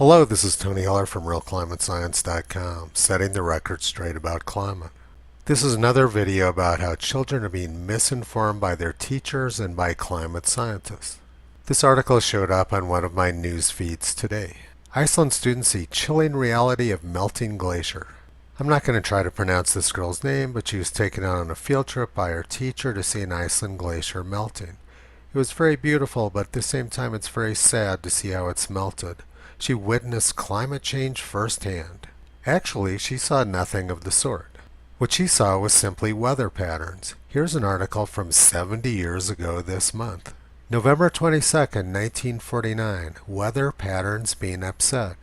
Hello, this is Tony Heller from RealClimateScience.com, setting the record straight about climate. This is another video about how children are being misinformed by their teachers and by climate scientists. This article showed up on one of my news feeds today. Iceland students see chilling reality of melting glacier. I'm not going to try to pronounce this girl's name, but she was taken out on a field trip by her teacher to see an Iceland glacier melting. It was very beautiful, but at the same time it's very sad to see how it's melted. She witnessed climate change firsthand. Actually, she saw nothing of the sort. What she saw was simply weather patterns. Here's an article from 70 years ago this month. November 22nd, 1949, weather patterns being upset.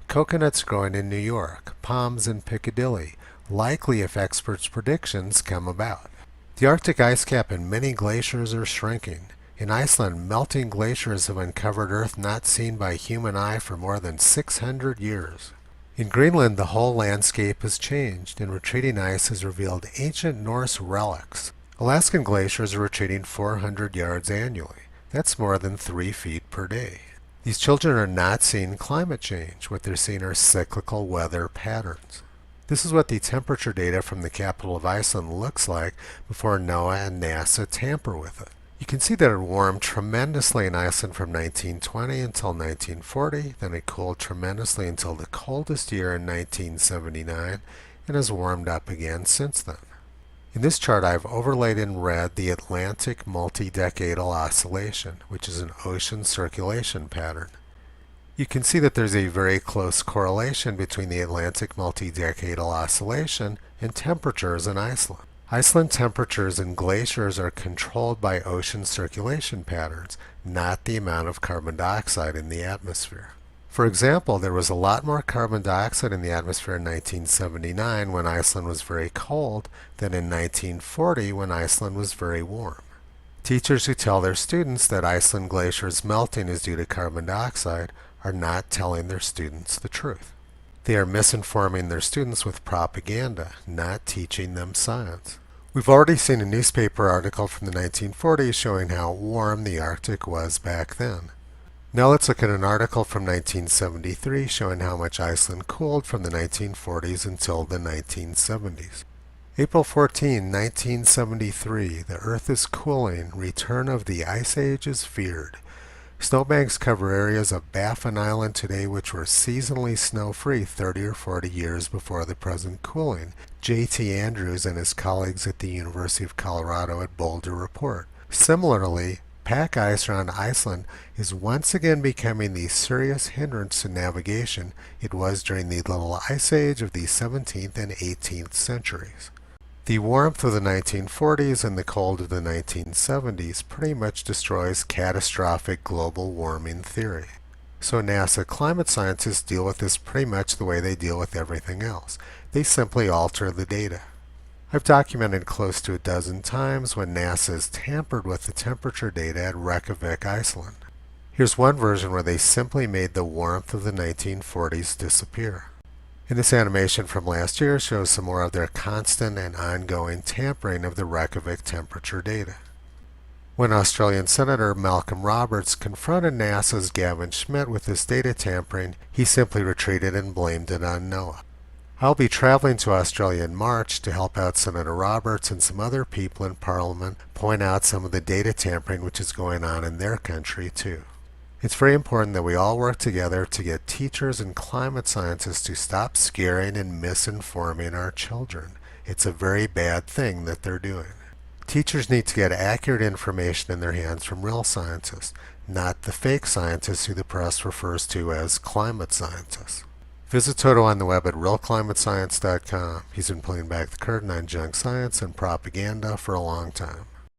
Coconuts growing in New York, palms in Piccadilly, likely if experts' predictions come about. The Arctic ice cap and many glaciers are shrinking. In Iceland, melting glaciers have uncovered Earth not seen by human eye for more than 600 years. In Greenland, the whole landscape has changed, and retreating ice has revealed ancient Norse relics. Alaskan glaciers are retreating 400 yards annually. That's more than 3 feet per day. These children are not seeing climate change. What they're seeing are cyclical weather patterns. This is what the temperature data from the capital of Iceland looks like before NOAA and NASA tamper with it. You can see that it warmed tremendously in Iceland from 1920 until 1940, then it cooled tremendously until the coldest year in 1979, and has warmed up again since then. In this chart I've overlaid in red the Atlantic multi-decadal oscillation, which is an ocean circulation pattern. You can see that there's a very close correlation between the Atlantic multi-decadal oscillation and temperatures in Iceland. Iceland temperatures and glaciers are controlled by ocean circulation patterns, not the amount of carbon dioxide in the atmosphere. For example, there was a lot more carbon dioxide in the atmosphere in 1979 when Iceland was very cold than in 1940 when Iceland was very warm. Teachers who tell their students that Iceland glaciers melting is due to carbon dioxide are not telling their students the truth. They are misinforming their students with propaganda, not teaching them science. We've already seen a newspaper article from the 1940s showing how warm the Arctic was back then. Now let's look at an article from 1973 showing how much Iceland cooled from the 1940s until the 1970s. April 14, 1973, the Earth is cooling, return of the Ice Age is feared. Snowbanks cover areas of Baffin Island today which were seasonally snow-free 30 or 40 years before the present cooling. J.T. Andrews and his colleagues at the University of Colorado at Boulder report. Similarly, pack ice around Iceland is once again becoming the serious hindrance to navigation it was during the Little Ice Age of the 17th and 18th centuries. The warmth of the 1940s and the cold of the 1970s pretty much destroys catastrophic global warming theory. So NASA climate scientists deal with this pretty much the way they deal with everything else. They simply alter the data. I've documented close to a dozen times when NASA has tampered with the temperature data at Reykjavik, Iceland. Here's one version where they simply made the warmth of the 1940s disappear. And this animation from last year shows some more of their constant and ongoing tampering of the Reykjavik temperature data. When Australian Senator Malcolm Roberts confronted NASA's Gavin Schmidt with this data tampering, he simply retreated and blamed it on NOAA. I'll be traveling to Australia in March to help out Senator Roberts and some other people in Parliament point out some of the data tampering which is going on in their country too. It's very important that we all work together to get teachers and climate scientists to stop scaring and misinforming our children. It's a very bad thing that they're doing. Teachers need to get accurate information in their hands from real scientists, not the fake scientists who the press refers to as climate scientists. Visit Toto on the web at realclimatescience.com. He's been pulling back the curtain on junk science and propaganda for a long time.